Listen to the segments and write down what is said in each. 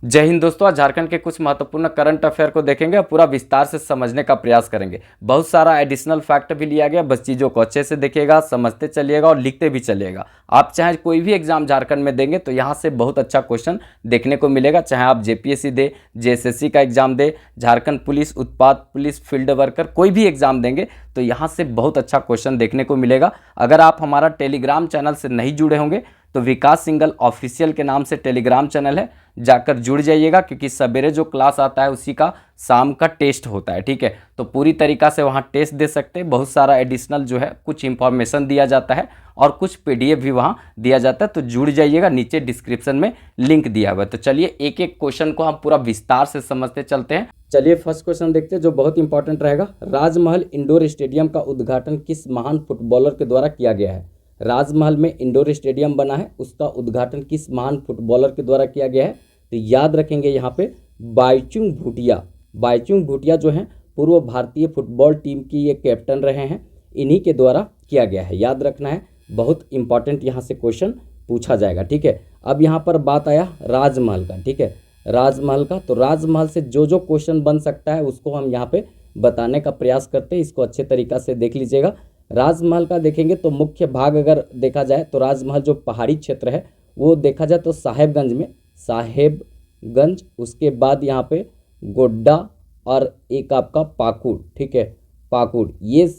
जय हिंद दोस्तों। आज झारखंड के कुछ महत्वपूर्ण करंट अफेयर को देखेंगे और पूरा विस्तार से समझने का प्रयास करेंगे। बहुत सारा एडिशनल फैक्ट भी लिया गया, बस चीज़ों को अच्छे से देखिएगा, समझते चलिएगा और लिखते भी चलिएगा। आप चाहे कोई भी एग्जाम झारखंड में देंगे तो यहाँ से बहुत अच्छा क्वेश्चन देखने को मिलेगा। चाहे आप जेपीएससी दे, जेएसएससी का एग्जाम दे, झारखंड पुलिस, उत्पाद पुलिस, फील्ड वर्कर, कोई भी एग्जाम देंगे तो यहाँ से बहुत अच्छा क्वेश्चन देखने को मिलेगा। अगर आप हमारा टेलीग्राम चैनल से नहीं जुड़े होंगे तो विकास सिंगल ऑफिशियल के नाम से टेलीग्राम चैनल है, जाकर जुड़ जाइएगा, क्योंकि सवेरे जो क्लास आता है उसी का शाम का टेस्ट होता है। ठीक है, तो पूरी तरीक़ा से वहाँ टेस्ट दे सकते हैं। बहुत सारा एडिशनल जो है कुछ इंफॉर्मेशन दिया जाता है और कुछ पीडीएफ भी वहाँ दिया जाता है, तो जुड़ जाइएगा। नीचे डिस्क्रिप्शन में लिंक दिया हुआ है। तो चलिए एक एक क्वेश्चन को हम पूरा विस्तार से समझते चलते हैं। चलिए फर्स्ट क्वेश्चन देखते हैं जो बहुत इंपॉर्टेंट रहेगा। राजमहल इंडोर स्टेडियम का उद्घाटन किस महान फुटबॉलर के द्वारा किया गया है? राजमहल में इंडोर स्टेडियम बना है, उसका उद्घाटन किस महान फुटबॉलर के द्वारा किया गया है? तो याद रखेंगे यहाँ पे बाईचुंग भूटिया। बाईचुंग भूटिया जो हैं पूर्व भारतीय फुटबॉल टीम की ये कैप्टन रहे हैं, इन्हीं के द्वारा किया गया है। याद रखना है, बहुत इंपॉर्टेंट यहाँ से क्वेश्चन पूछा जाएगा। ठीक है, अब यहाँ पर बात आया राजमहल का। ठीक है, राजमहल का, तो राजमहल से जो जो क्वेश्चन बन सकता है उसको हम यहाँ पे बताने का प्रयास करते हैं। इसको अच्छे तरीक़ा से देख लीजिएगा। राजमहल का देखेंगे तो मुख्य भाग अगर देखा जाए तो राजमहल जो पहाड़ी क्षेत्र है वो देखा जाए तो साहेबगंज में, साहेबगंज, उसके बाद यहाँ पे गोड्डा और एक आपका पाकुड़। ठीक है, पाकुड़, ये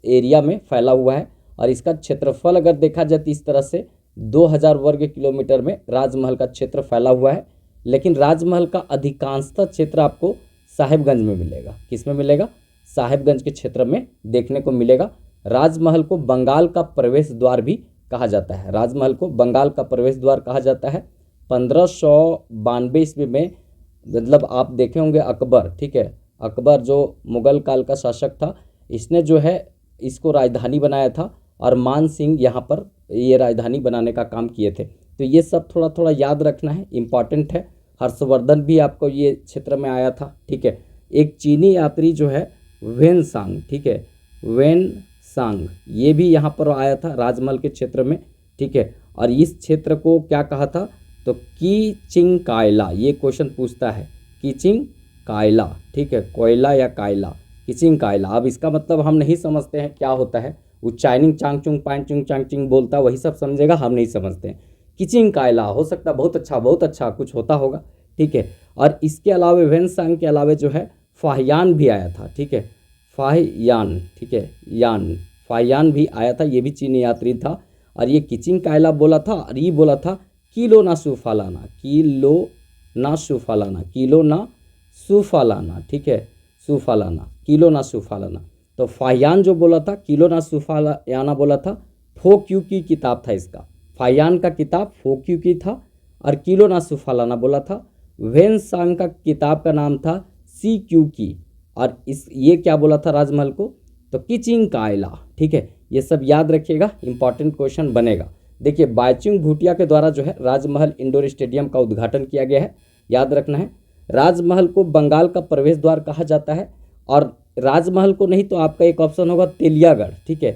एरिया में फैला हुआ है और इसका क्षेत्रफल अगर देखा जाए तो इस तरह से 2000 वर्ग किलोमीटर में राजमहल का क्षेत्र फैला हुआ है। लेकिन राजमहल का अधिकांशतः क्षेत्र आपको साहेबगंज में मिलेगा। किस में मिलेगा? साहेबगंज के क्षेत्र में देखने को मिलेगा। राजमहल को बंगाल का प्रवेश द्वार भी कहा जाता है। राजमहल को बंगाल का प्रवेश द्वार कहा जाता है। 1592 ईस्वी में, मतलब आप देखे होंगे अकबर, ठीक है, अकबर जो मुगल काल का शासक था, इसने जो है इसको राजधानी बनाया था और मान सिंह यहाँ पर ये राजधानी बनाने का काम किए थे। तो ये सब थोड़ा थोड़ा याद रखना है, इम्पॉर्टेंट है। हर्षवर्धन भी आपको ये क्षेत्र में आया था। ठीक है, एक चीनी यात्री जो है वेनसांग, ठीक है, वेनसांग, ये भी यहाँ पर आया था राजमहल के क्षेत्र में। ठीक है, और इस क्षेत्र को क्या कहा था? तो कीचिंग कायला, ये क्वेश्चन पूछता है, कीचिंग कायला। ठीक है, कोयला या कायला, कीचिंग कायला। अब इसका मतलब हम नहीं समझते हैं क्या होता है। वो चाइनिंग चांगचुंग पांचुंग चांगचिंग बोलता है, वही सब समझेगा, हम नहीं समझते हैं। कीचिंग कायला हो सकता है, बहुत अच्छा कुछ होता होगा। ठीक है, और इसके अलावा वेनसांग के अलावा जो है फाहियान भी आया था। ठीक है, फाहियान, ठीक है, यान, फाहियान भी आया था, ये भी चीनी यात्री था। और ये कीचिंग कायला बोला था और ये बोला था किलो ना सुफालाना, किलो ना सुफालाना, किलो ना सुफालाना। ठीक है, सुफालाना, किलो ना सुफालाना। तो फाहियान जो बोला था किलो ना सुफालाना बोला था, फोक्यू की किताब था इसका। फाहियान का किताब फोक्यू की था और किलो ना सुफालाना बोला था। वेनसांग का किताब का नाम था सी क्यू की, और ये क्या बोला था राजमहल को? तो कीचिंग कायला। ठीक है, ये सब याद रखिएगा, इंपॉर्टेंट क्वेश्चन बनेगा। देखिए, बाईचुंग भूटिया के द्वारा जो है राजमहल इंडोर स्टेडियम का उद्घाटन किया गया है। याद रखना है, राजमहल को बंगाल का प्रवेश द्वार कहा जाता है। और राजमहल को नहीं तो आपका एक ऑप्शन होगा तेलियागढ़। ठीक है,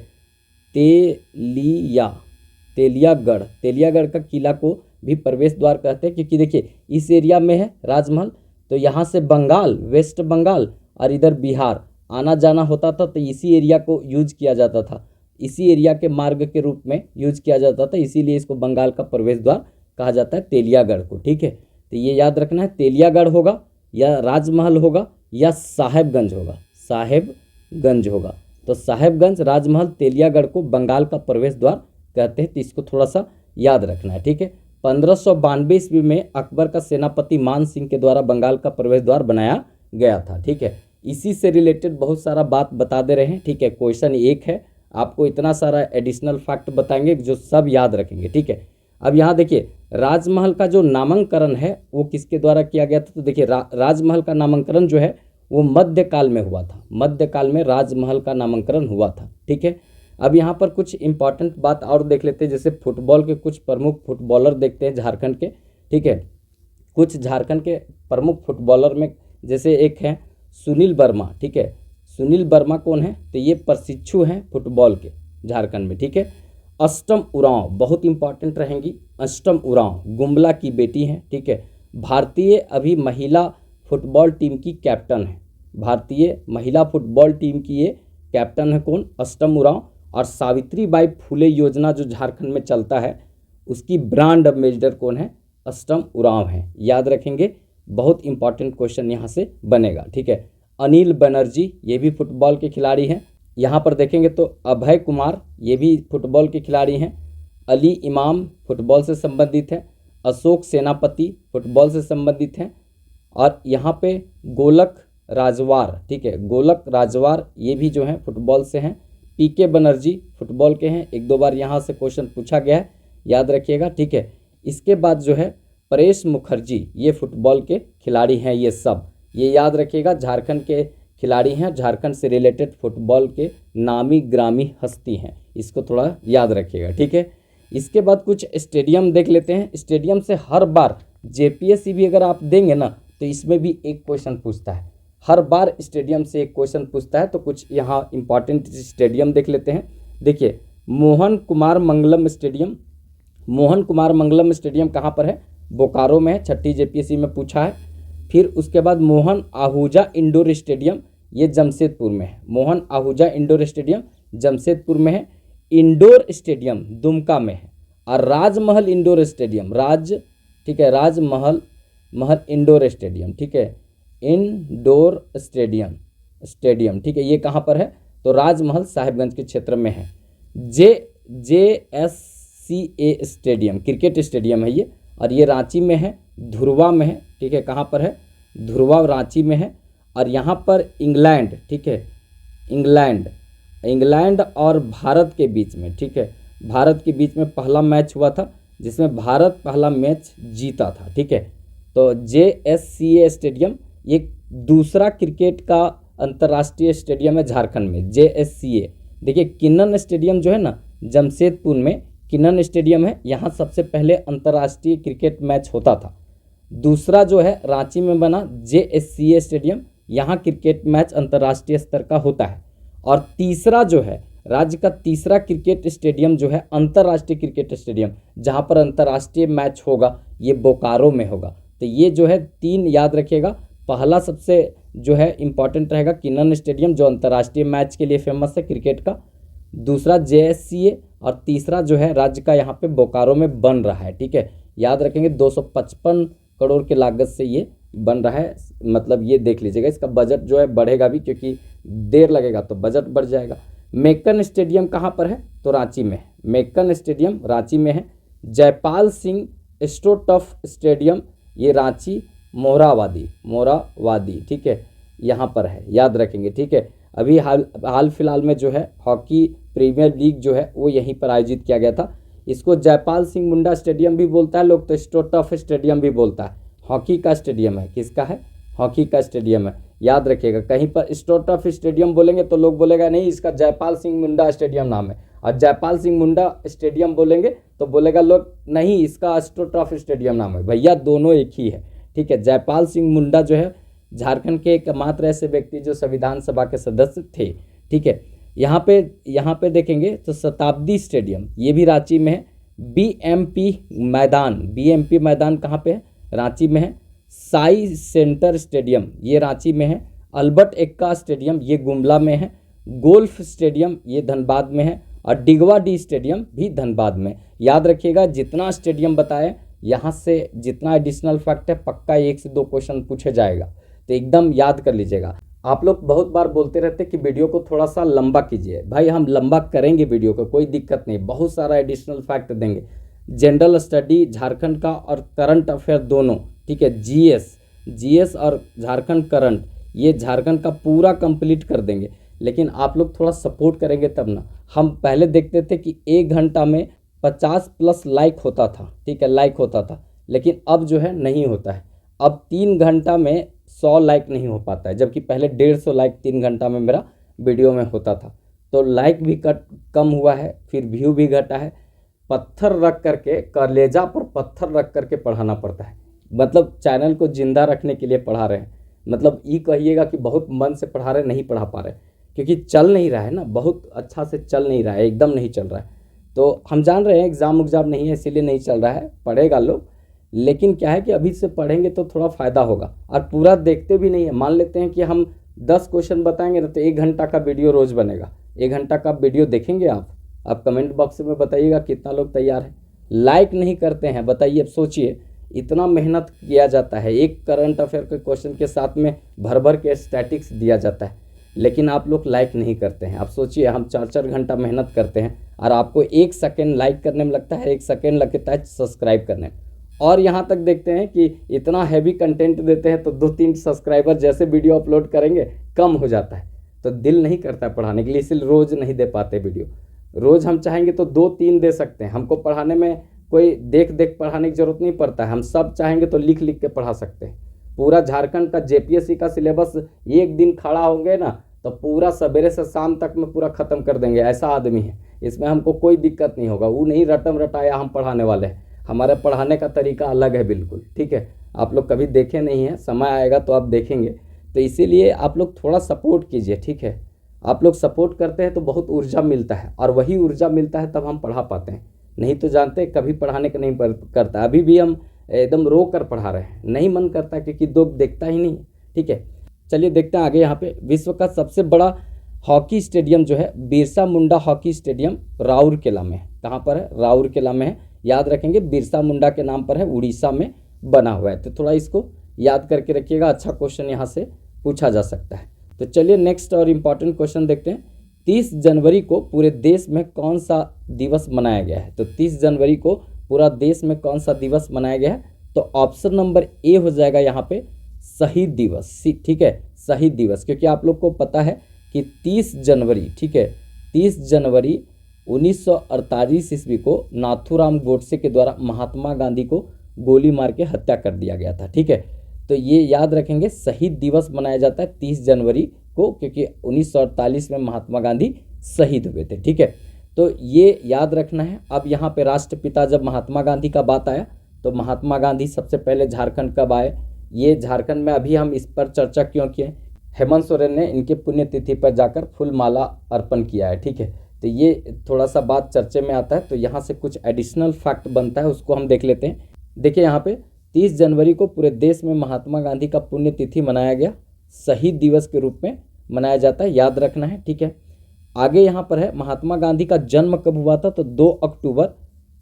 तेलियागढ़, तेलियागढ़ का किला को भी प्रवेश द्वार कहते हैं, क्योंकि देखिए इस एरिया में है राजमहल, तो यहाँ से बंगाल, वेस्ट बंगाल और इधर बिहार आना जाना होता था, तो इसी एरिया को यूज किया जाता था, इसी एरिया के मार्ग के रूप में यूज किया जाता था, इसीलिए इसको बंगाल का प्रवेश द्वार कहा जाता है, तेलियागढ़ को। ठीक है, तो ये याद रखना है, तेलियागढ़ होगा या राजमहल होगा या साहेबगंज होगा, साहेबगंज होगा। तो साहेबगंज, राजमहल, तेलियागढ़ को बंगाल का प्रवेश द्वार कहते हैं, तो इसको थोड़ा सा याद रखना है। ठीक है, 1592 ईस्वी में अकबर का सेनापति मान सिंह के द्वारा बंगाल का प्रवेश द्वार बनाया गया था। ठीक है, इसी से रिलेटेड बहुत सारा बात बता दे रहे हैं। ठीक है, क्वेश्चन एक है, आपको इतना सारा एडिशनल फैक्ट बताएंगे जो सब याद रखेंगे। ठीक है, अब यहाँ देखिए राजमहल का जो नामकरण है वो किसके द्वारा किया गया था? तो देखिए राजमहल का नामकरण जो है वो मध्यकाल में हुआ था, मध्यकाल में राजमहल का नामकरण हुआ था। ठीक है, अब यहाँ पर कुछ इंपॉर्टेंट बात और देख लेते हैं, जैसे फुटबॉल के कुछ प्रमुख फुटबॉलर देखते हैं झारखंड के। ठीक है, कुछ झारखंड के प्रमुख फुटबॉलर में जैसे एक है सुनील वर्मा। ठीक है, सुनील वर्मा कौन है? तो ये प्रशिक्षु हैं फुटबॉल के झारखंड में। ठीक है, अष्टम उरांव बहुत इंपॉर्टेंट रहेंगी। अष्टम उरांव गुमला की बेटी हैं। ठीक है, भारतीय अभी महिला फुटबॉल टीम की कैप्टन है। भारतीय महिला फुटबॉल टीम की ये कैप्टन है कौन? अष्टम उरांव। और सावित्रीबाई फुले योजना जो झारखंड में चलता है उसकी ब्रांड एम्बेसडर कौन है? अष्टम उरांव है। याद रखेंगे, बहुत इंपॉर्टेंट क्वेश्चन यहाँ से बनेगा। ठीक है, अनिल बनर्जी ये भी फुटबॉल के खिलाड़ी हैं। यहाँ पर देखेंगे तो अभय कुमार ये भी फुटबॉल के खिलाड़ी हैं। अली इमाम फुटबॉल से संबंधित है। अशोक सेनापति फुटबॉल से संबंधित हैं। और यहाँ पे गोलक राजवार, ठीक है, गोलक राजवार ये भी जो हैं फुटबॉल से हैं। पीके बनर्जी फुटबॉल के हैं, एक दो बार यहाँ से क्वेश्चन पूछा गया है, याद रखिएगा। ठीक है, इसके बाद जो है परेश मुखर्जी ये फुटबॉल के खिलाड़ी हैं। ये सब ये याद रखिएगा, झारखंड के खिलाड़ी हैं, झारखंड से रिलेटेड फुटबॉल के नामी ग्रामी हस्ती हैं, इसको थोड़ा याद रखिएगा। ठीक है, इसके बाद कुछ स्टेडियम देख लेते हैं। स्टेडियम से हर बार जेपीएससी भी अगर आप देंगे ना तो इसमें भी एक क्वेश्चन पूछता है, हर बार स्टेडियम से एक क्वेश्चन पूछता है। तो कुछ यहाँ इंपॉर्टेंट स्टेडियम देख लेते हैं। देखिए, मोहन कुमार मंगलम स्टेडियम, मोहन कुमार मंगलम स्टेडियम कहाँ पर है? बोकारो में है, छठी जेपीएससी में पूछा है। फिर उसके बाद मोहन आहूजा इंडोर स्टेडियम ये जमशेदपुर में है। मोहन आहूजा इंडोर स्टेडियम जमशेदपुर में है। इंडोर स्टेडियम दुमका में है। और राजमहल इंडोर स्टेडियम, ठीक है, राजमहल इंडोर स्टेडियम, ठीक है, इंडोर स्टेडियम, ठीक है, ये कहाँ पर है? तो राजमहल साहिबगंज के क्षेत्र में है। JSCA स्टेडियम क्रिकेट स्टेडियम है ये, और ये रांची में है, धुरवा में है। ठीक है, कहाँ पर है? धुरवा रांची में है। और यहाँ पर इंग्लैंड, ठीक है, इंग्लैंड और भारत के बीच में, ठीक है, भारत के बीच में पहला मैच हुआ था जिसमें भारत पहला मैच जीता था। ठीक है, तो JSCA स्टेडियम ये दूसरा क्रिकेट का अंतर्राष्ट्रीय स्टेडियम है झारखंड में, JSCA। देखिए, किन्नन स्टेडियम जो है ना जमशेदपुर में, किन्नन स्टेडियम है, यहाँ सबसे पहले अंतर्राष्ट्रीय क्रिकेट मैच होता था। दूसरा जो है रांची में बना JSCA स्टेडियम, यहाँ क्रिकेट मैच अंतर्राष्ट्रीय स्तर का होता है। और तीसरा जो है राज्य का तीसरा क्रिकेट स्टेडियम जो है अंतर्राष्ट्रीय क्रिकेट स्टेडियम, जहाँ पर अंतर्राष्ट्रीय मैच होगा ये बोकारो में होगा। तो ये जो है तीन याद रखिएगा। पहला सबसे जो है इम्पॉर्टेंट रहेगा किन्नन स्टेडियम जो अंतर्राष्ट्रीय मैच के लिए फेमस है क्रिकेट का, दूसरा JSCA, और तीसरा जो है राज्य का यहाँ पे बोकारो में बन रहा है। ठीक है, याद रखेंगे 255 करोड़ के लागत से ये बन रहा है। मतलब ये देख लीजिएगा, इसका बजट जो है बढ़ेगा भी, क्योंकि देर लगेगा तो बजट बढ़ जाएगा। मेक्कन स्टेडियम कहाँ पर है? तो रांची में है। मेक्कन स्टेडियम रांची में है। जयपाल सिंह स्टोटफ स्टेडियम ये रांची मोरावादी, ठीक है, यहाँ पर है, याद रखेंगे। ठीक है, अभी हाल फिलहाल में जो है हॉकी प्रीमियर लीग जो है वो यहीं पर आयोजित किया गया था। इसको जयपाल सिंह मुंडा स्टेडियम भी बोलता है लोग, तो स्टोटफ स्टेडियम भी बोलता है। हॉकी का स्टेडियम है, किसका है? हॉकी का स्टेडियम है, याद रखिएगा। कहीं पर स्टोटफ स्टेडियम बोलेंगे तो लोग बोलेगा नहीं इसका जयपाल सिंह मुंडा स्टेडियम नाम है, और जयपाल सिंह मुंडा स्टेडियम बोलेंगे तो बोलेगा लोग नहीं इसका स्टोटफ स्टेडियम नाम है। भैया दोनों एक ही है। ठीक है, जयपाल सिंह मुंडा जो है झारखंड के एकमात्र ऐसे व्यक्ति जो संविधान सभा के सदस्य थे। ठीक है, यहाँ पे देखेंगे तो शताब्दी स्टेडियम ये भी रांची में है। BMP मैदान कहाँ पे है? रांची में है। साई सेंटर स्टेडियम ये रांची में है। अल्बर्ट एक्का स्टेडियम ये गुमला में है। गोल्फ स्टेडियम ये धनबाद में है। और डिगवा डी स्टेडियम भी धनबाद में। याद रखिएगा, जितना स्टेडियम बताए यहाँ से जितना एडिशनल फैक्ट है पक्का 1 से 2 क्वेश्चन पूछे जाएगा, तो एकदम याद कर लीजिएगा। आप लोग बहुत बार बोलते रहते कि वीडियो को थोड़ा सा लंबा कीजिए, भाई हम लंबा करेंगे वीडियो को, कोई दिक्कत नहीं, बहुत सारा एडिशनल फैक्ट देंगे। जनरल स्टडी झारखंड का और करंट अफेयर दोनों, ठीक है, जीएस और झारखंड करंट ये झारखंड का पूरा कंप्लीट कर देंगे। लेकिन आप लोग थोड़ा सपोर्ट करेंगे तब ना। हम पहले देखते थे कि 1 घंटा में 50+ लाइक होता था, ठीक है, लाइक होता था, लेकिन अब जो है नहीं होता है। अब 3 घंटा में 100 लाइक नहीं हो पाता है, जबकि पहले 150 लाइक 3 घंटा में मेरा वीडियो में होता था। तो लाइक भी कम हुआ है, फिर व्यू भी घटा है। पत्थर रख करके, कलेजा पर पत्थर रख करके पढ़ाना पड़ता है, मतलब चैनल को जिंदा रखने के लिए पढ़ा रहे हैं। मतलब ये कहिएगा कि बहुत मन से पढ़ा रहे, नहीं पढ़ा पा रहे, क्योंकि चल नहीं रहा है ना, बहुत अच्छा से चल नहीं रहा है, एकदम नहीं चल रहा है। तो हम जान रहे हैं एग्ज़ाम नहीं है इसीलिए नहीं चल रहा है, पढ़ेगा लोग, लेकिन क्या है कि अभी से पढ़ेंगे तो थोड़ा फ़ायदा होगा, और पूरा देखते भी नहीं है। मान लेते हैं कि हम 10 क्वेश्चन बताएंगे ना, तो 1 घंटा का वीडियो रोज़ बनेगा। 1 घंटा का वीडियो देखेंगे आप कमेंट बॉक्स में बताइएगा कितना लोग तैयार है। लाइक नहीं करते हैं, बताइए। अब सोचिए, इतना मेहनत किया जाता है, एक करंट अफेयर के क्वेश्चन के साथ में भर भर के स्टैटिक्स दिया जाता है, लेकिन आप लोग लाइक नहीं करते हैं। आप सोचिए, हम 4-4 घंटा मेहनत करते हैं और आपको 1 सेकेंड लाइक करने में लगता है, 1 सेकेंड लगता है सब्सक्राइब करने में। और यहाँ तक देखते हैं कि इतना हैवी कंटेंट देते हैं तो 2-3 सब्सक्राइबर जैसे वीडियो अपलोड करेंगे कम हो जाता है, तो दिल नहीं करता है पढ़ाने के लिए, इसलिए रोज़ नहीं दे पाते वीडियो। रोज़ हम चाहेंगे तो 2-3 दे सकते हैं। हमको पढ़ाने में कोई देख देख पढ़ाने की ज़रूरत नहीं पड़ता है, हम सब चाहेंगे तो लिख लिख के पढ़ा सकते हैं। पूरा झारखंड का जेपीएससी का सिलेबस एक दिन खड़ा होंगे ना, तो पूरा सवेरे से शाम तक में पूरा ख़त्म कर देंगे, ऐसा आदमी है। इसमें हमको कोई दिक्कत नहीं होगा। वो नहीं रटम रटाया हम पढ़ाने वाले हैं, हमारे पढ़ाने का तरीका अलग है बिल्कुल, ठीक है। आप लोग कभी देखे नहीं हैं, समय आएगा तो आप देखेंगे। तो इसीलिए आप लोग थोड़ा सपोर्ट कीजिए, ठीक है। आप लोग सपोर्ट करते हैं तो बहुत ऊर्जा मिलता है, और वही ऊर्जा मिलता है तब हम पढ़ा पाते हैं। नहीं तो जानते कभी पढ़ाने का नहीं करता। अभी भी हम एकदम रो कर पढ़ा रहे हैं, नहीं मन करता क्योंकि लोग देखता ही नहीं, ठीक है। चलिए देखते हैं आगे। यहाँ पे विश्व का सबसे बड़ा हॉकी स्टेडियम जो है बिरसा मुंडा हॉकी स्टेडियम राउरकेला में है। कहाँ पर है? राउरकेला में है। याद रखेंगे, बिरसा मुंडा के नाम पर है, उड़ीसा में बना हुआ है। तो थोड़ा इसको याद करके रखिएगा, अच्छा क्वेश्चन यहाँ से पूछा जा सकता है। तो चलिए नेक्स्ट और इम्पॉर्टेंट क्वेश्चन देखते हैं। 30 जनवरी को पूरे देश में कौन सा दिवस मनाया गया है? तो 30 जनवरी को पूरा देश में कौन सा दिवस मनाया गया है? तो ऑप्शन नंबर ए हो जाएगा यहाँ पे शहीद दिवस, ठीक है, शहीद दिवस। क्योंकि आप लोग को पता है कि 30 जनवरी, ठीक है, 30 जनवरी 1948 ईस्वी को नाथूराम गोडसे के द्वारा महात्मा गांधी को गोली मार के हत्या कर दिया गया था, ठीक है। तो ये याद रखेंगे, शहीद दिवस मनाया जाता है 30 जनवरी को, क्योंकि 1948 में महात्मा गांधी शहीद हुए थे, ठीक है। तो ये याद रखना है। अब यहाँ पे राष्ट्रपिता, जब महात्मा गांधी का बात आया तो महात्मा गांधी सबसे पहले झारखंड कब आए? ये झारखंड में अभी हम इस पर चर्चा क्यों किए? हेमंत सोरेन ने इनके पुण्यतिथि पर जाकर फूल माला अर्पण किया है, ठीक है। तो ये थोड़ा सा बात चर्चे में आता है, तो यहाँ से कुछ एडिशनल फैक्ट बनता है, उसको हम देख लेते हैं। देखिए यहाँ पे 30 जनवरी को पूरे देश में महात्मा गांधी का पुण्यतिथि मनाया गया, शहीद दिवस के रूप में मनाया जाता है, याद रखना है, ठीक है। आगे यहाँ पर है महात्मा गांधी का जन्म कब हुआ था? तो 2 अक्टूबर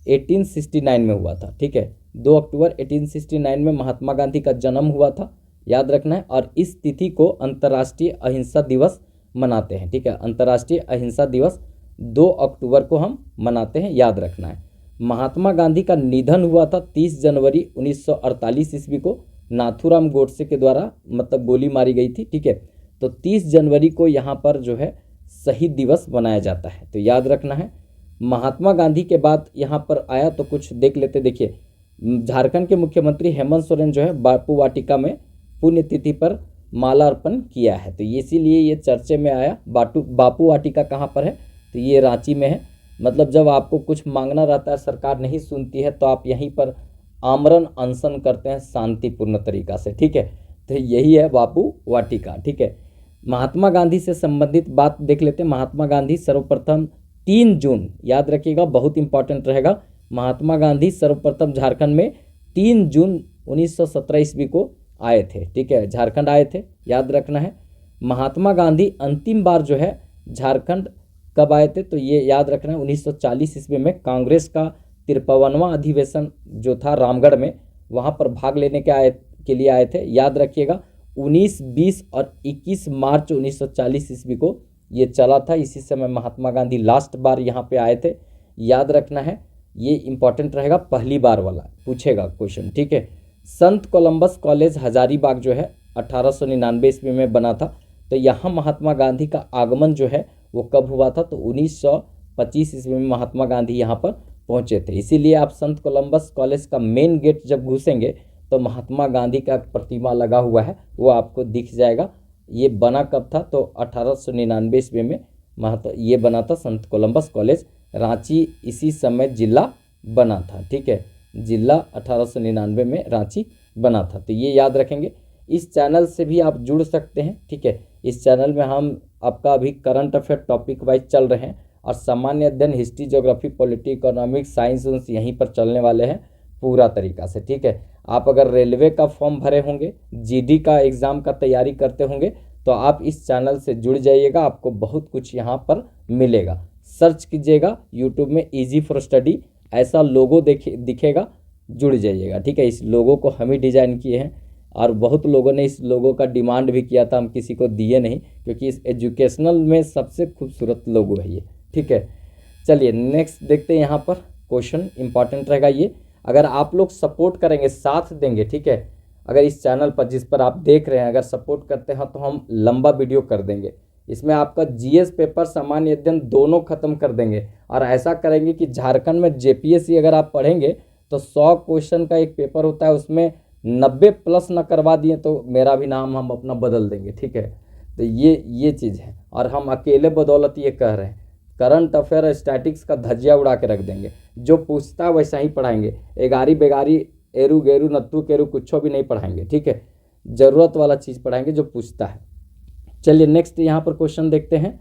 1869 में हुआ था, ठीक है। 2 अक्टूबर 1869 में महात्मा गांधी का जन्म हुआ था, याद रखना है। और इस तिथि को अंतर्राष्ट्रीय अहिंसा दिवस मनाते हैं, ठीक है। अंतर्राष्ट्रीय अहिंसा दिवस 2 अक्टूबर को हम मनाते हैं, याद रखना है। महात्मा गांधी का निधन हुआ था 30 जनवरी 1948 ईस्वी को, नाथूराम गोडसे के द्वारा, मतलब गोली मारी गई थी, ठीक है। तो 30 जनवरी को यहाँ पर जो है शहीद दिवस मनाया जाता है, तो याद रखना है। महात्मा गांधी के बाद यहाँ पर आया तो कुछ देख लेते। देखिए, झारखंड के मुख्यमंत्री हेमंत सोरेन जो है बापू वाटिका में पुण्यतिथि पर माला अर्पण किया है, तो इसीलिए ये चर्चे में आया। बापू वाटिका कहाँ पर है? तो ये रांची में है। मतलब जब आपको कुछ मांगना रहता है, सरकार नहीं सुनती है, तो आप यहीं पर आमरण अनशन करते हैं शांतिपूर्ण तरीका से, ठीक है। तो यही है बापू वाटिका, ठीक है। महात्मा गांधी से संबंधित बात देख लेते हैं। महात्मा गांधी सर्वप्रथम 3 जून, याद रखिएगा, बहुत इंपॉर्टेंट रहेगा। महात्मा गांधी सर्वप्रथम झारखंड में 3 जून 1917 ईस्वी को आए थे, ठीक है, झारखंड आए थे, याद रखना है। महात्मा गांधी अंतिम बार जो है झारखंड कब आए थे? तो ये याद रखना है 1940 ईस्वी में कांग्रेस का 53वां अधिवेशन जो था रामगढ़ में, वहाँ पर भाग लेने के लिए आए थे, याद रखिएगा। 19, 20 और 21 मार्च 1940 ईस्वी को ये चला था। इसी समय महात्मा गांधी लास्ट बार यहाँ पे आए थे, याद रखना है। ये इंपॉर्टेंट रहेगा, पहली बार वाला पूछेगा क्वेश्चन, ठीक है। संत कोलंबस कॉलेज हजारीबाग जो है 1899 ईस्वी में बना था। तो यहाँ महात्मा गांधी का आगमन जो है वो कब हुआ था? तो 1925 ईस्वी में महात्मा गांधी यहाँ पर पहुँचे थे। इसीलिए आप संत कोलंबस कॉलेज का मेन गेट जब घुसेंगे तो महात्मा गांधी का प्रतिमा लगा हुआ है, वो आपको दिख जाएगा। ये बना कब था? तो 1899 ईस्वी में ये बना था संत कोलंबस कॉलेज, रांची इसी समय जिला बना था, ठीक है। जिला 1899 में रांची बना था, तो ये याद रखेंगे। इस चैनल से भी आप जुड़ सकते हैं, ठीक है। इस चैनल में हम आपका अभी करंट अफेयर टॉपिक वाइज चल रहे हैं, और सामान्य अध्ययन, history, geography, polity, economics, science यहीं पर चलने वाले हैं। पूरा तरीका से, ठीक है। आप अगर रेलवे का फॉर्म भरे होंगे, जीडी का एग्ज़ाम का तैयारी करते होंगे, तो आप इस चैनल से जुड़ जाइएगा, आपको बहुत कुछ यहाँ पर मिलेगा। सर्च कीजिएगा यूट्यूब में ईजी फॉर स्टडी, ऐसा लोगो दिखेगा, जुड़ जाइएगा, ठीक है। इस लोगो को हम ही डिज़ाइन किए हैं और बहुत लोगों ने इस लोगो का डिमांड भी किया था, हम किसी को दिए नहीं, क्योंकि इस एजुकेशनल में सबसे खूबसूरत लोगो है ये, ठीक है। चलिए नेक्स्ट देखते हैं। यहाँ पर क्वेश्चन इंपॉर्टेंट रहेगा ये, अगर आप लोग सपोर्ट करेंगे, साथ देंगे, ठीक है, अगर इस चैनल पर जिस पर आप देख रहे हैं अगर सपोर्ट करते हैं तो हम लंबा वीडियो कर देंगे। इसमें आपका जीएस पेपर, सामान्य अध्ययन दोनों खत्म कर देंगे, और ऐसा करेंगे कि झारखंड में जेपीएससी अगर आप पढ़ेंगे तो 100 क्वेश्चन का एक पेपर होता है, उसमें 90 प्लस ना करवा दिए तो मेरा भी नाम हम अपना बदल देंगे, ठीक है। तो ये चीज़ है, और हम अकेले बदौलत ये कह रहे हैं। करंट अफेयर स्टैटिक्स का धज्जिया उड़ा के रख देंगे, जो पूछता है वैसा ही पढ़ाएंगे, एगारी बेगारी एरू गेरू नत्तू केरू कुछ भी नहीं पढ़ाएंगे, ठीक है। ज़रूरत वाला चीज़ पढ़ाएंगे जो पूछता है। चलिए नेक्स्ट यहाँ पर क्वेश्चन देखते हैं।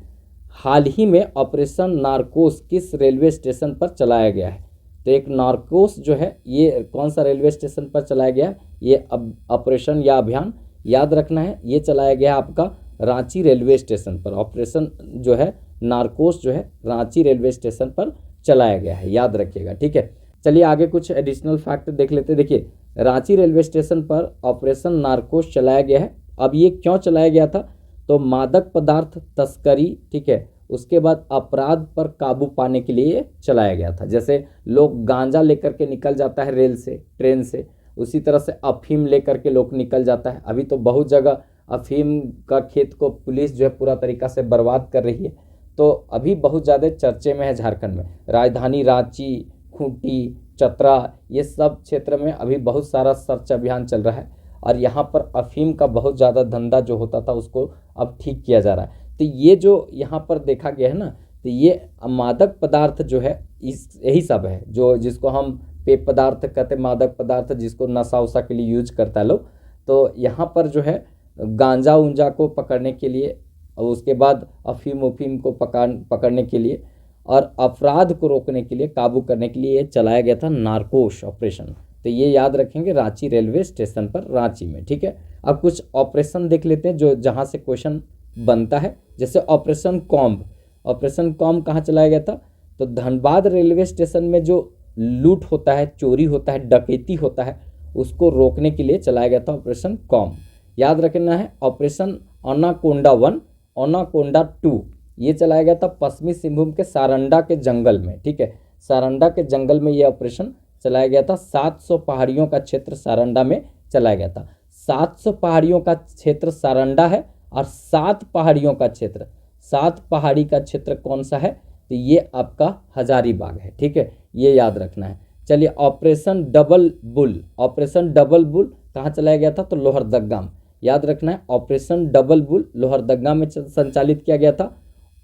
हाल ही में ऑपरेशन नारकोस किस रेलवे स्टेशन पर चलाया गया है? तो एक नारकोस जो है ये कौन सा रेलवे स्टेशन पर चलाया गया है? ये ऑपरेशन या अभियान याद रखना है, ये चलाया गया आपका रांची रेलवे स्टेशन पर। ऑपरेशन जो है नारकोस जो है रांची रेलवे स्टेशन पर चलाया गया है, याद रखिएगा, ठीक है। चलिए आगे कुछ एडिशनल फैक्ट देख लेते हैं। देखिए रांची रेलवे स्टेशन पर ऑपरेशन नारकोस चलाया गया है। अब ये क्यों चलाया गया था? तो मादक पदार्थ तस्करी, ठीक है, उसके बाद अपराध पर काबू पाने के लिए चलाया गया था। जैसे लोग गांजा लेकर के निकल जाता है रेल से, ट्रेन से, उसी तरह से अफीम लेकर के लोग निकल जाता है। अभी तो बहुत जगह अफीम का खेत को पुलिस जो है पूरा तरीका से बर्बाद कर रही है, तो अभी बहुत ज़्यादा चर्चे में है झारखंड में। राजधानी रांची, खूंटी, चतरा, ये सब क्षेत्र में अभी बहुत सारा सर्च अभियान चल रहा है, और यहाँ पर अफीम का बहुत ज़्यादा धंधा जो होता था उसको अब ठीक किया जा रहा है। तो ये जो यहाँ पर देखा गया है ना, तो ये मादक पदार्थ जो है इस यही सब है, जो जिसको हम पेय पदार्थ कहते हैं, मादक पदार्थ जिसको नशा उशा के लिए यूज करता है लोग। तो यहाँ पर जो है गांजा उंजा को पकड़ने के लिए, और उसके बाद अफीम उफीम को पकड़ने के लिए, और अपराध को रोकने के लिए, काबू करने के लिए ये चलाया गया था नारकोस ऑपरेशन। तो ये याद रखेंगे रांची रेलवे स्टेशन पर, रांची में, ठीक है। अब कुछ ऑपरेशन देख लेते हैं जो जहाँ से क्वेश्चन बनता है। जैसे ऑपरेशन कॉम्ब, ऑपरेशन कॉम्ब कहाँ चलाया गया था? तो धनबाद रेलवे स्टेशन में जो लूट होता है, चोरी होता है, डकैती होता है, उसको रोकने के लिए चलाया गया था ऑपरेशन कॉम्ब, याद रखना है। ऑपरेशन अनाकोंडा 1, अनाकोंडा 2 ये चलाया गया था पश्चिमी सिंहभूम के सारंडा के जंगल में, ठीक है। सारंडा के जंगल में ये ऑपरेशन चलाया गया था। 700 पहाड़ियों का क्षेत्र सारंडा में चलाया गया था। 700 पहाड़ियों का क्षेत्र सारंडा है, और 7 पहाड़ियों का क्षेत्र, 7 पहाड़ी का क्षेत्र कौन सा है? तो ये आपका हजारीबाग है, ठीक है, ये याद रखना है। चलिए operation double bull, operation double bull कहाँ चलाया गया था? तो लोहरदग्गा में, याद रखना है। ऑपरेशन डबल बुल लोहरदग्गा में संचालित किया गया था।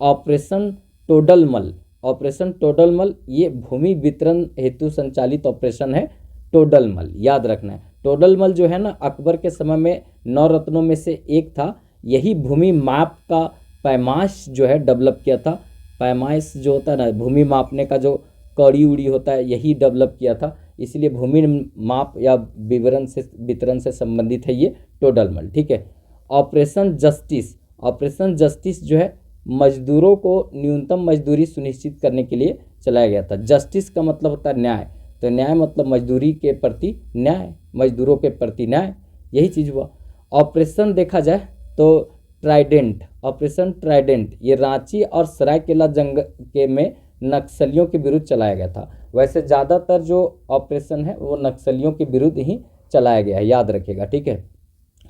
ऑपरेशन टोडलमल, ऑपरेशन टोडलमल ये भूमि वितरण हेतु संचालित ऑपरेशन है, टोडलमल याद रखना है। टोडलमल जो है ना अकबर के समय में 9 रत्नों में से एक था। यही भूमि माप का पैमाश जो है डेवलप किया था। पैमाश जो होता है ना, भूमि मापने का जो कड़ी उड़ी होता है, यही डेवलप किया था। इसलिए भूमि माप या वितरण से संबंधित है ये टोडलमल, ठीक है। ऑपरेशन जस्टिस, ऑपरेशन जस्टिस जो है मजदूरों को न्यूनतम मजदूरी सुनिश्चित करने के लिए चलाया गया था। जस्टिस का मतलब होता है न्याय, तो न्याय मतलब मजदूरी के प्रति न्याय, मजदूरों के प्रति न्याय, यही चीज़ हुआ। ऑपरेशन देखा जाए तो ट्राइडेंट, ऑपरेशन ट्राइडेंट ये रांची और सरायकेला जंग के में नक्सलियों के विरुद्ध चलाया गया था। वैसे ज़्यादातर जो ऑपरेशन है वो नक्सलियों के विरुद्ध ही चलाया गया है, याद रखिएगा, ठीक है।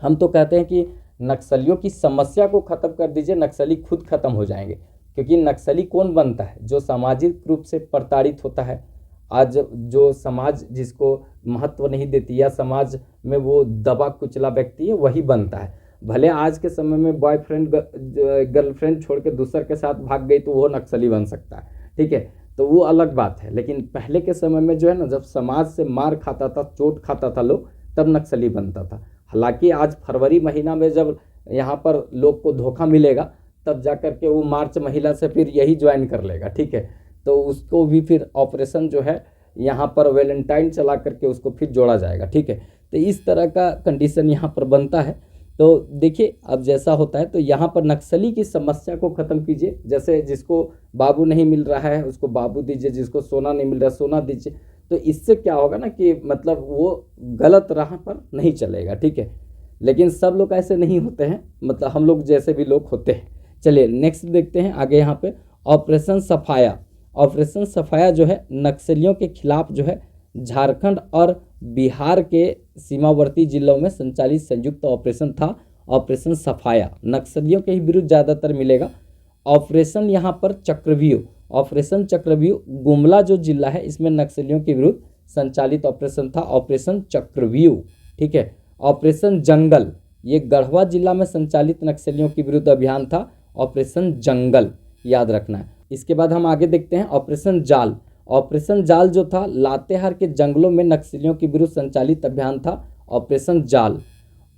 हम तो कहते हैं कि नक्सलियों की समस्या को ख़त्म कर दीजिए, नक्सली खुद खत्म हो जाएंगे। क्योंकि नक्सली कौन बनता है? जो सामाजिक रूप से प्रताड़ित होता है। आज जो समाज जिसको महत्व नहीं देती या समाज में वो दबा कुचला व्यक्ति है, वही बनता है। भले आज के समय में बॉयफ्रेंड गर्लफ्रेंड छोड़ के दूसर के साथ भाग गई तो वो नक्सली बन सकता है, ठीक है, तो वो अलग बात है। लेकिन पहले के समय में जो है ना, जब समाज से मार खाता था, चोट खाता था लोग, तब नक्सली बनता था। हालांकि आज फरवरी महीना में जब यहाँ पर लोग को धोखा मिलेगा, तब जा कर के वो मार्च महीना से फिर यही ज्वाइन कर लेगा, ठीक है। तो उसको भी फिर ऑपरेशन जो है यहाँ पर वैलेंटाइन चला करके उसको फिर जोड़ा जाएगा, ठीक है। तो इस तरह का कंडीशन यहाँ पर बनता है। तो देखिए अब जैसा होता है, तो यहाँ पर नक्सली की समस्या को ख़त्म कीजिए। जैसे जिसको बाबू नहीं मिल रहा है उसको बाबू दीजिए, जिसको सोना नहीं मिल रहा सोना दीजिए। तो इससे क्या होगा ना कि मतलब वो गलत राह पर नहीं चलेगा, ठीक है। लेकिन सब लोग ऐसे नहीं होते हैं, मतलब हम लोग जैसे भी लोग होते हैं। चलिए नेक्स्ट देखते हैं आगे। यहाँ पे ऑपरेशन सफाया। ऑपरेशन सफाया जो है नक्सलियों के खिलाफ जो है झारखंड और बिहार के सीमावर्ती जिलों में संचालित संयुक्त ऑपरेशन था। ऑपरेशन सफाया नक्सलियों के ही विरुद्ध ज़्यादातर मिलेगा। ऑपरेशन यहाँ पर चक्रव्यूह, ऑपरेशन चक्रव्यूह गुमला जो जिला है इसमें नक्सलियों के विरुद्ध संचालित ऑपरेशन था, ऑपरेशन चक्रव्यूह, ठीक है। ऑपरेशन जंगल, ये गढ़वा जिला में संचालित नक्सलियों के विरुद्ध अभियान था, ऑपरेशन जंगल, याद रखना है। इसके बाद हम आगे देखते हैं ऑपरेशन जाल। ऑपरेशन जाल जो था लातेहार के जंगलों में नक्सलियों के विरुद्ध संचालित अभियान था, ऑपरेशन जाल।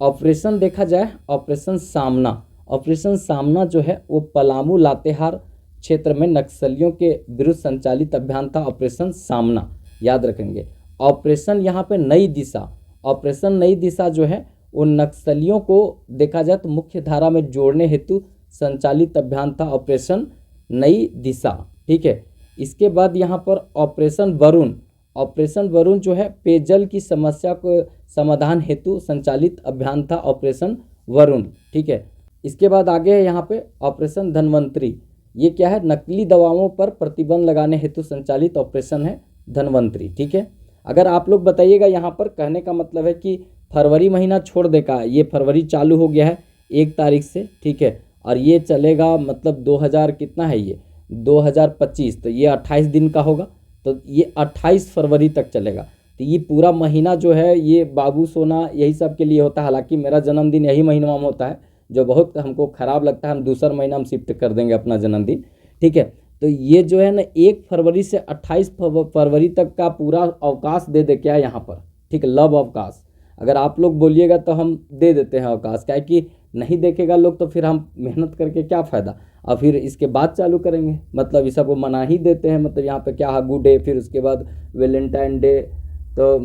ऑपरेशन देखा जाए ऑपरेशन सामना। ऑपरेशन सामना जो है वो पलामू लातेहार क्षेत्र में नक्सलियों के विरुद्ध संचालित अभियान था, ऑपरेशन सामना, याद रखेंगे। ऑपरेशन यहाँ पे नई दिशा, ऑपरेशन नई दिशा जो है वो नक्सलियों को देखा जाए तो मुख्य धारा में जोड़ने हेतु संचालित अभियान था, ऑपरेशन नई दिशा, ठीक है। इसके बाद यहाँ पर ऑपरेशन वरुण। ऑपरेशन वरुण जो है पेयजल की समस्या को समाधान हेतु संचालित अभियान था, ऑपरेशन वरुण, ठीक है। इसके बाद आगे है यहाँ पे ऑपरेशन धनवंतरी। ये क्या है, नकली दवाओं पर प्रतिबंध लगाने हेतु संचालित ऑपरेशन है धनवंतरी, ठीक है। अगर आप लोग बताइएगा, यहाँ पर कहने का मतलब है कि फरवरी महीना छोड़ देगा, ये फरवरी चालू हो गया है 1 तारीख से, ठीक है, और ये चलेगा मतलब 2000 कितना है ये 2025, तो ये 28 दिन का होगा, तो ये 28 फरवरी तक चलेगा। तो ये पूरा महीना जो है ये बाबू सोना यही सब के लिए होता है। हालांकि मेरा जन्मदिन यही महीना में होता है, जो बहुत हमको ख़राब लगता है। हम दूसरा महीना हम शिफ्ट कर देंगे अपना जन्मदिन, ठीक है। तो ये जो है ना 1 फरवरी से 28 फरवरी तक का पूरा अवकाश दे दे क्या यहाँ पर, ठीक है, लव अवकाश। अगर आप लोग बोलिएगा तो हम दे देते हैं अवकाश, क्या है कि नहीं देखेगा लोग तो फिर हम मेहनत करके क्या फ़ायदा। और फिर इसके बाद चालू करेंगे, मतलब इस सबको मना ही देते हैं। मतलब यहाँ पे क्या है, गुड डे, फिर उसके बाद वैलेंटाइन डे, तो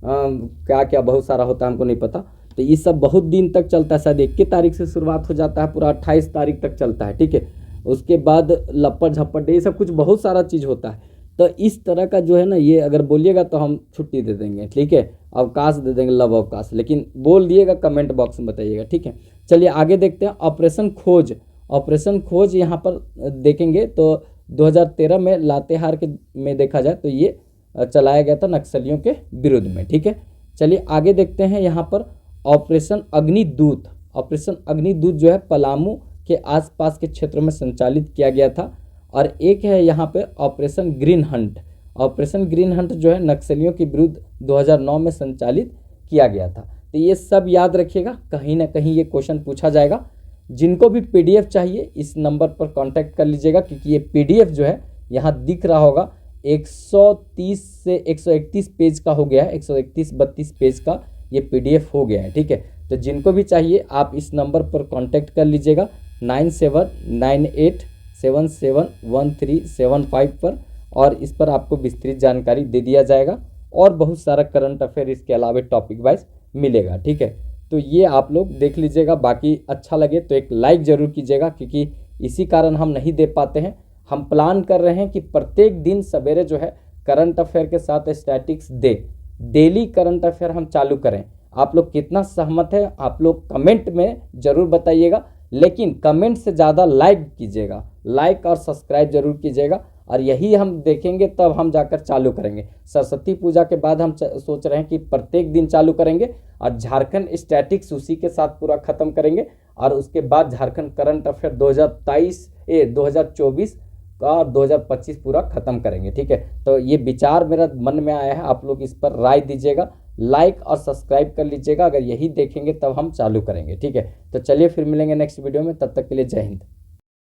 क्या क्या बहुत सारा होता है, हमको नहीं पता। तो ये सब बहुत दिन तक चलता है, शायद 21 तारीख से शुरुआत हो जाता है, पूरा 28 तारीख तक चलता है, ठीक है। उसके बाद लप्पड़ झप्पड़ डे, ये सब कुछ बहुत सारा चीज़ होता है। तो इस तरह का जो है ना, ये अगर बोलिएगा तो हम छुट्टी दे देंगे, ठीक है, अवकाश दे देंगे, लव अवकाश। लेकिन बोल दिएगा, कमेंट बॉक्स में बताइएगा, ठीक है। चलिए आगे देखते हैं ऑपरेशन खोज। ऑपरेशन खोज यहाँ पर देखेंगे तो 2013 में लातेहार के में देखा जाए तो ये चलाया गया था नक्सलियों के विरुद्ध में, ठीक है। चलिए आगे देखते हैं यहाँ पर ऑपरेशन अग्निदूत। ऑपरेशन अग्निदूत जो है पलामू के आसपास के क्षेत्र में संचालित किया गया था। और एक है यहाँ पे operation green Hunt. Operation green Hunt जो है नक्सलियों के विरुद्ध 2009 में संचालित किया गया था। तो ये सब याद रखिएगा, कहीं ना कहीं ये क्वेश्चन पूछा जाएगा। जिनको भी पीडीएफ चाहिए इस नंबर पर कांटेक्ट कर लीजिएगा, क्योंकि ये पीडीएफ जो है यहाँ दिख रहा होगा 130 से 131 पेज का हो गया है, 131-32 पेज का ये पीडीएफ हो गया है, ठीक है। तो जिनको भी चाहिए आप इस नंबर पर कांटेक्ट कर लीजिएगा 9798771375 पर, और इस पर आपको विस्तृत जानकारी दे दिया जाएगा और बहुत सारा करंट अफेयर इसके अलावा टॉपिक वाइज मिलेगा, ठीक है। तो ये आप लोग देख लीजिएगा। बाकी अच्छा लगे तो एक लाइक ज़रूर कीजिएगा, क्योंकि इसी कारण हम नहीं दे पाते हैं। हम प्लान कर रहे हैं कि प्रत्येक दिन सवेरे जो है करंट अफेयर के साथ स्टैटिक्स डेली करंट अफेयर हम चालू करें। आप लोग कितना सहमत है आप लोग कमेंट में ज़रूर बताइएगा, लेकिन कमेंट से ज़्यादा लाइक कीजिएगा, लाइक और सब्सक्राइब जरूर कीजिएगा। और यही हम देखेंगे तब हम जाकर चालू करेंगे। सरस्वती पूजा के बाद हम सोच रहे हैं कि प्रत्येक दिन चालू करेंगे, और झारखंड स्टैटिक्स उसी के साथ पूरा ख़त्म करेंगे। और उसके बाद झारखंड करंट अफेयर 2024 का 2025 पूरा ख़त्म करेंगे, ठीक है। तो ये विचार मेरा मन में आया है, आप लोग इस पर राय दीजिएगा, लाइक और सब्सक्राइब कर लीजिएगा। अगर यही देखेंगे तब हम चालू करेंगे, ठीक है। तो चलिए फिर मिलेंगे नेक्स्ट वीडियो में, तब तक के लिए जय हिंद।